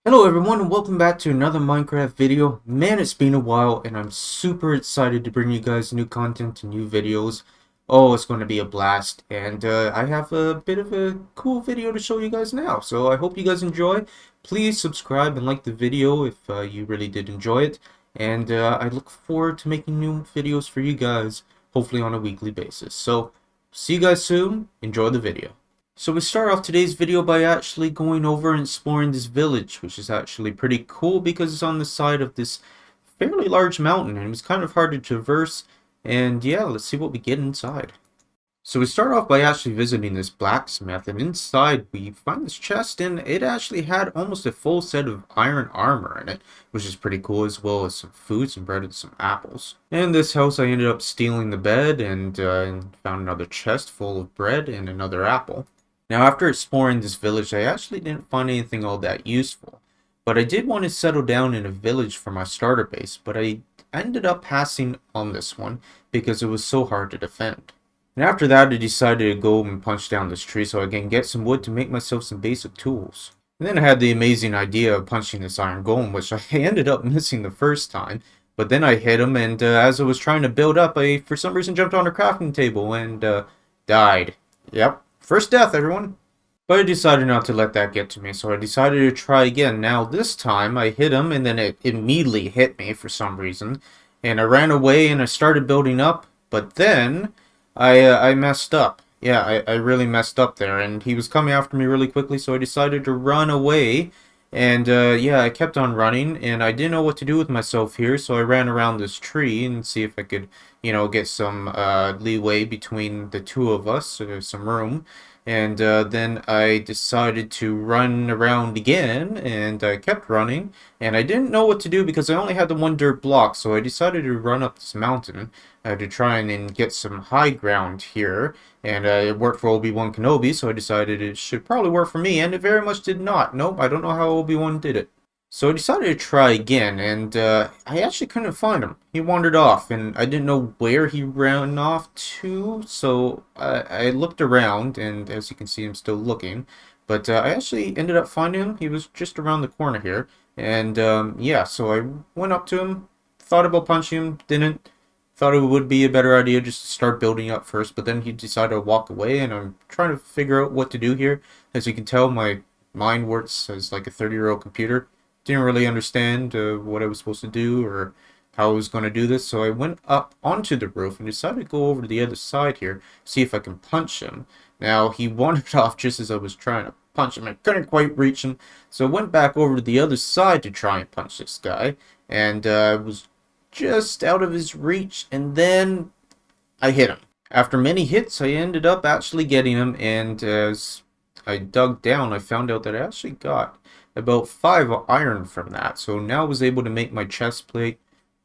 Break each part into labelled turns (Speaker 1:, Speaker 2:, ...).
Speaker 1: Hello everyone and welcome back to another Minecraft video. Man, it's been a while and I'm super excited to bring you guys new content and new videos. Oh, it's going to be a blast, and I have a bit of a cool video to show you guys now. So I hope you guys enjoy. Please subscribe and like the video if you really did enjoy it. And I look forward to making new videos for you guys, hopefully on a weekly basis. So see you guys soon. Enjoy the video. So we start off today's video by actually going over and exploring this village, which is actually pretty cool because it's on the side of this fairly large mountain and it was kind of hard to traverse. And yeah, let's see what we get inside. So we start off by actually visiting this blacksmith, and inside we find this chest, and it actually had almost a full set of iron armor in it, which is pretty cool, as well as some food, some bread, and some apples. In this house I ended up stealing the bed and found another chest full of bread and another apple. Now, after exploring this village, I actually didn't find anything all that useful, but I did want to settle down in a village for my starter base, but I ended up passing on this one because it was so hard to defend. And after that, I decided to go and punch down this tree so I can get some wood to make myself some basic tools. And then I had the amazing idea of punching this iron golem, which I ended up missing the first time, but then I hit him, and as I was trying to build up, I for some reason jumped on a crafting table and died. Yep. First death, everyone. But I decided not to let that get to me, so I decided to try again. Now, this time, I hit him, and then it immediately hit me for some reason. And I ran away, and I started building up, but then I messed up. Yeah, I really messed up there, and he was coming after me really quickly, so I decided to run away. And yeah, I kept on running, and I didn't know what to do with myself here, so I ran around this tree and see if I could, get some leeway between the two of us, some room. And then I decided to run around again, and I kept running, and I didn't know what to do because I only had the one dirt block, so I decided to run up this mountain to try and get some high ground here. And it worked for Obi-Wan Kenobi, so I decided it should probably work for me, and it very much did not. Nope, I don't know how Obi-Wan did it. So I decided to try again, and I actually couldn't find him. He wandered off, and I didn't know where he ran off to, so I looked around, and as you can see, I'm still looking. But I actually ended up finding him. He was just around the corner here, and yeah, so I went up to him, thought about punching him, didn't. Thought it would be a better idea just to start building up first, but then he decided to walk away, and I'm trying to figure out what to do here. As you can tell, my mind works as like a 30-year-old computer. Didn't really understand what I was supposed to do or how I was going to do this, so I went up onto the roof and decided to go over to the other side here, see if I can punch him. Now, he wandered off just as I was trying to punch him. I couldn't quite reach him, so I went back over to the other side to try and punch this guy, and was just out of his reach, and then I hit him. After many hits, I ended up actually getting him, and as I dug down, I found out that I actually got about 5 iron from that. So now I was able to make my chest plate,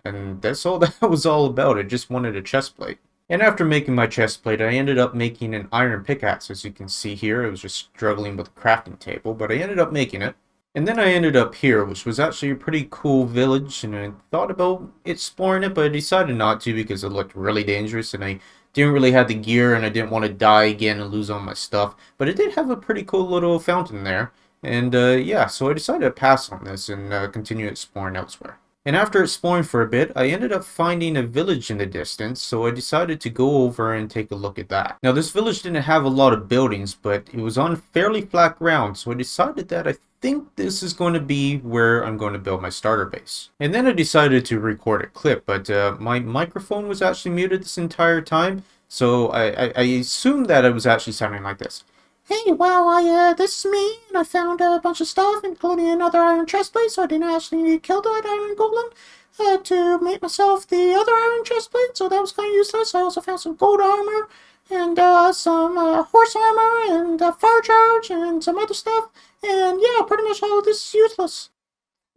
Speaker 1: and that's all that was all about. I just wanted a chest plate. And after making my chest plate, I ended up making an iron pickaxe, as you can see here. I was just struggling with a crafting table, but I ended up making it. And then I ended up here, which was actually a pretty cool village, and I thought about exploring it, but I decided not to because it looked really dangerous, and I didn't really have the gear, and I didn't want to die again and lose all my stuff. But it did have a pretty cool little fountain there, and yeah, so I decided to pass on this and continue exploring elsewhere. And after exploring for a bit, I ended up finding a village in the distance, so I decided to go over and take a look at that. Now, this village didn't have a lot of buildings, but it was on fairly flat ground, so I decided that I think this is going to be where I'm going to build my starter base. And then I decided to record a clip, but my microphone was actually muted this entire time, so I assumed that it was actually sounding like this. Hey, well, this is me, and I found a bunch of stuff, including another iron chestplate, so I didn't actually need to kill that iron golem to make myself the other iron chestplate, so that was kind of useless. I also found some gold armor, and some horse armor, and fire charge, and some other stuff, and yeah, pretty much all of this is useless.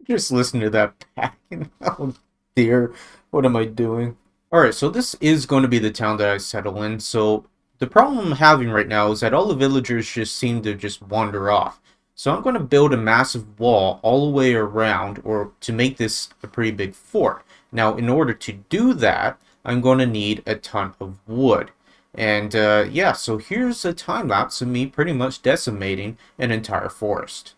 Speaker 1: Just listen to that packing. Oh dear, what am I doing? Alright, so this is going to be the town that I settle in, so the problem I'm having right now is that all the villagers just seem to just wander off. So I'm going to build a massive wall all the way around, or to make this a pretty big fort. Now, in order to do that, I'm going to need a ton of wood. And yeah, so here's a time lapse of me pretty much decimating an entire forest.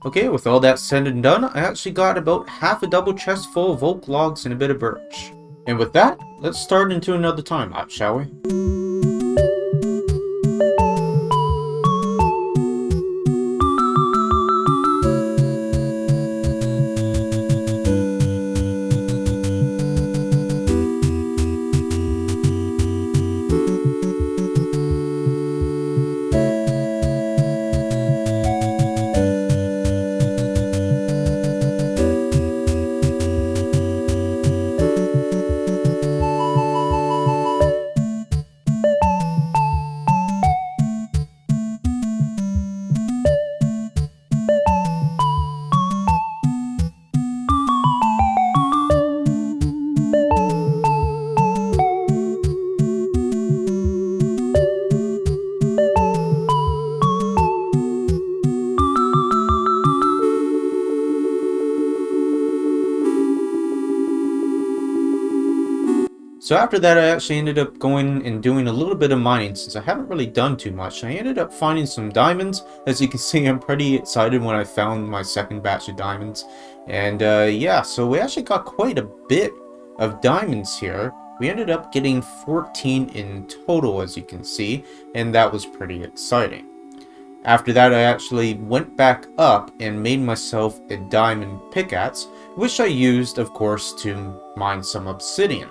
Speaker 1: Okay, with all that said and done, I actually got about half a double chest full of oak logs and a bit of birch. And with that, let's start into another time lapse, shall we? So after that, I actually ended up going and doing a little bit of mining since I haven't really done too much. I ended up finding some diamonds. As you can see, I'm pretty excited when I found my second batch of diamonds. And yeah, so we actually got quite a bit of diamonds here. We ended up getting 14 in total, as you can see, and that was pretty exciting. After that, I actually went back up and made myself a diamond pickaxe, which I used, of course, to mine some obsidian.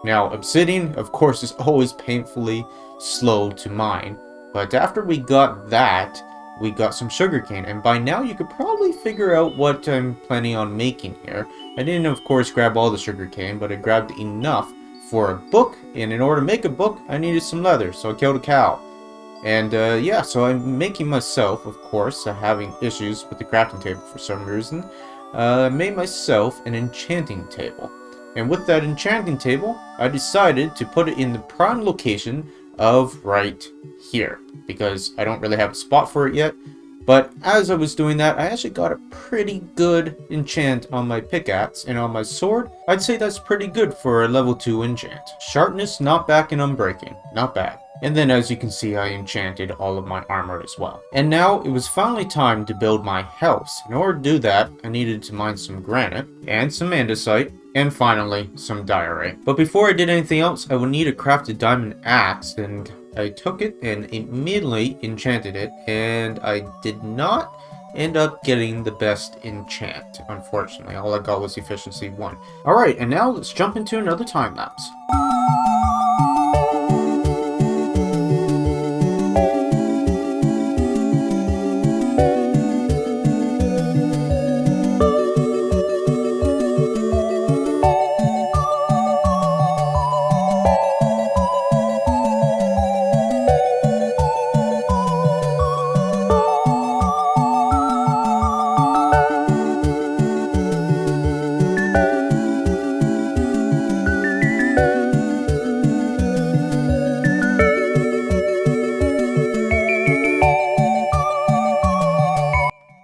Speaker 1: Now, obsidian, of course, is always painfully slow to mine, but after we got that, we got some sugarcane, and by now you could probably figure out what I'm planning on making here. I didn't, of course, grab all the sugarcane, but I grabbed enough for a book, and in order to make a book, I needed some leather, so I killed a cow. And yeah, so I'm making myself, of course, having issues with the crafting table for some reason, made myself an enchanting table. And with that enchanting table, I decided to put it in the prime location of right here, because I don't really have a spot for it yet. But as I was doing that, I actually got a pretty good enchant on my pickaxe, and on my sword, I'd say that's pretty good for a level 2 enchant. Sharpness, not back and unbreaking, not bad. And then as you can see, I enchanted all of my armor as well. And now it was finally time to build my house. In order to do that, I needed to mine some granite and some andesite, and finally, some diorite. But before I did anything else, I would need a crafted diamond axe, and I took it and immediately enchanted it, and I did not end up getting the best enchant, unfortunately. All I got was efficiency 1. Alright, and now let's jump into another time lapse.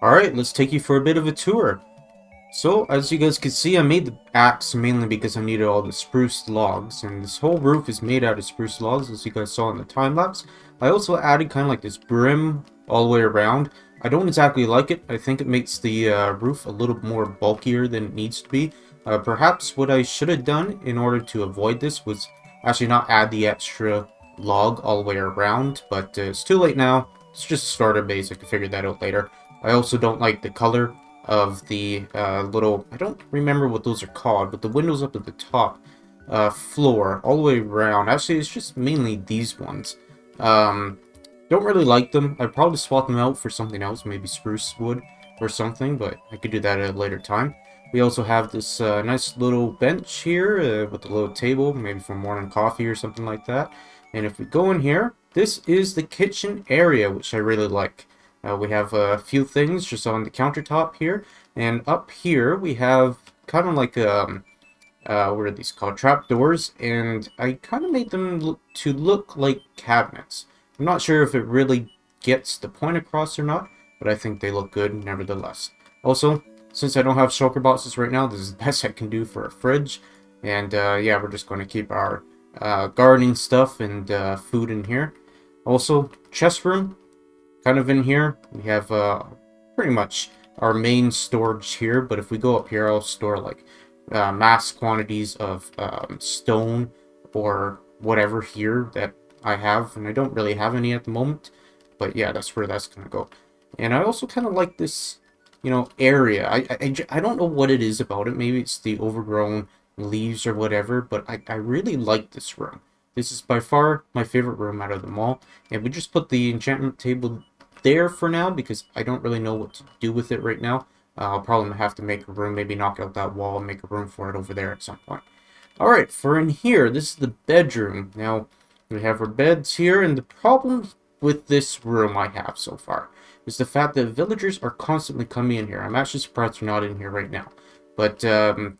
Speaker 1: Alright, let's take you for a bit of a tour. So, as you guys can see, I made the axe mainly because I needed all the spruce logs, and this whole roof is made out of spruce logs, as you guys saw in the time-lapse. I also added kind of like this brim all the way around. I don't exactly like it. I think it makes the roof a little more bulkier than it needs to be. Perhaps what I should have done in order to avoid this was actually not add the extra log all the way around, but it's too late now. It's just a starter base. I can figure that out later. I also don't like the color of the little, I don't remember what those are called, but the windows up at the top floor all the way around. Actually, it's just mainly these ones. Don't really like them. I'd probably swap them out for something else, maybe spruce wood or something, but I could do that at a later time. We also have this nice little bench here with a little table, maybe for morning coffee or something like that. And if we go in here, this is the kitchen area, which I really like. We have a few things just on the countertop here, and up here we have kind of like what are these called? Trapdoors, and I kind of made them look like cabinets. I'm not sure if it really gets the point across or not, but I think they look good nevertheless. Also, since I don't have shulker boxes right now, this is the best I can do for a fridge, and yeah, we're just going to keep our gardening stuff and food in here. Also, chest room. Kind of in here, we have a pretty much our main storage here, but if we go up here, I'll store like mass quantities of stone or whatever here that I have, and I don't really have any at the moment, but yeah, that's where that's gonna go. And I also kind of like this, you know, area. I don't know what it is about it. Maybe it's the overgrown leaves or whatever, but I really like this room. This is by far my favorite room out of them all. And we just put the enchantment table there for now because I don't really know what to do with it right now. I'll probably have to make a room, maybe knock out that wall and make a room for it over there at some point. Alright, for in here, this is the bedroom. Now, we have our beds here, and the problem with this room I have so far is the fact that villagers are constantly coming in here. I'm actually surprised they're not in here right now. But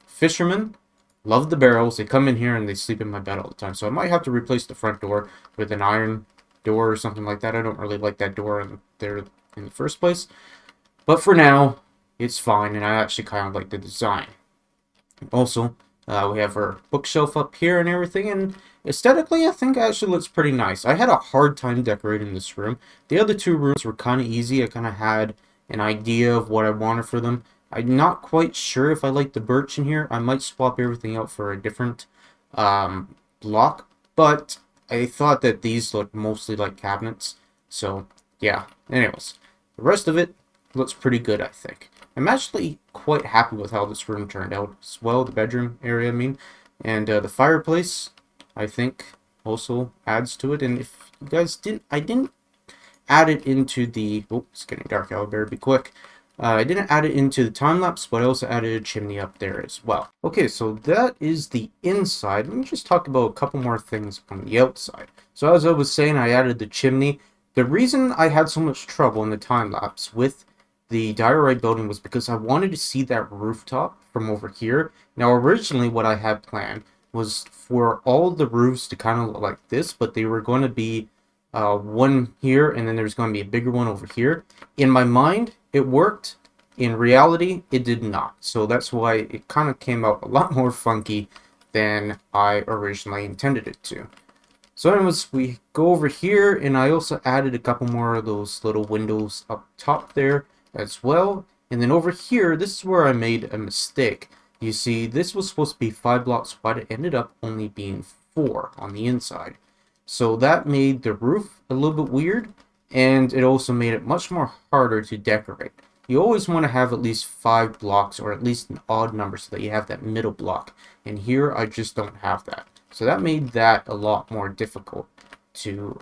Speaker 1: fishermen love the barrels. They come in here and they sleep in my bed all the time. So I might have to replace the front door with an iron door or something like that. I don't really like that door in there in the first place. But for now, it's fine, and I actually kind of like the design. Also, we have our bookshelf up here and everything, and aesthetically, I think it actually looks pretty nice. I had a hard time decorating this room. The other two rooms were kind of easy. I kind of had an idea of what I wanted for them. I'm not quite sure if I like the birch in here. I might swap everything out for a different block, but I thought that these looked mostly like cabinets. So, yeah. Anyways, the rest of it looks pretty good, I think. I'm actually quite happy with how this room turned out as well, the bedroom area, I mean. And the fireplace, I think, also adds to it. And if you guys didn't, I didn't add it into the... Oh, it's getting dark out, better be quick. I didn't add it into the time-lapse, but I also added a chimney up there as well. Okay, so that is the inside. Let me just talk about a couple more things on the outside. So as I was saying, I added the chimney. The reason I had so much trouble in the time-lapse with the Diorite building was because I wanted to see that rooftop from over here. Now, originally what I had planned was for all the roofs to kind of look like this, but they were going to be one here, and then there's going to be a bigger one over here. In my mind, it worked. In reality, it did not. So that's why it kind of came out a lot more funky than I originally intended it to. So anyways, we go over here, and I also added a couple more of those little windows up top there as well. And then over here, this is where I made a mistake. You see, this was supposed to be 5 blocks wide. It ended up only being 4 on the inside. So that made the roof a little bit weird, and it also made it much more harder to decorate. You always want to have at least 5 blocks, or at least an odd number, so that you have that middle block. And here, I just don't have that. So that made that a lot more difficult to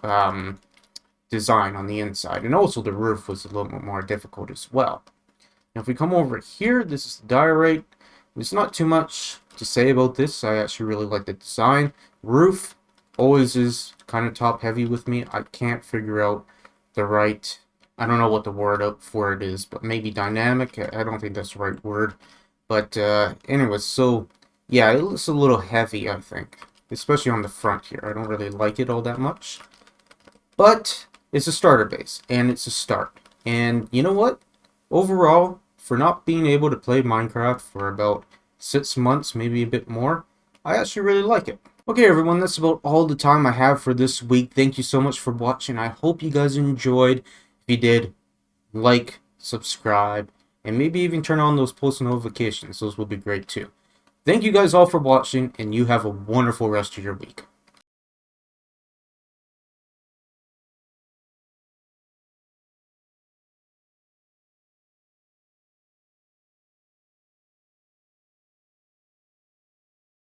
Speaker 1: design on the inside. And also the roof was a little bit more difficult as well. Now if we come over here, this is the Diorite. There's not too much to say about this. I actually really like the design. Roof always is kind of top heavy with me. I can't figure out the right, I don't know what the word for it is, but maybe dynamic. I don't think that's the right word. But anyways, so yeah, it looks a little heavy, I think. Especially on the front here. I don't really like it all that much. But it's a starter base, and it's a start. And you know what? Overall, for not being able to play Minecraft for about 6 months, maybe a bit more, I actually really like it. Okay, everyone, that's about all the time I have for this week. Thank you so much for watching. I hope you guys enjoyed. If you did, like, subscribe, and maybe even turn on those post notifications. Those will be great too. Thank you guys all for watching, and you have a wonderful rest of your week.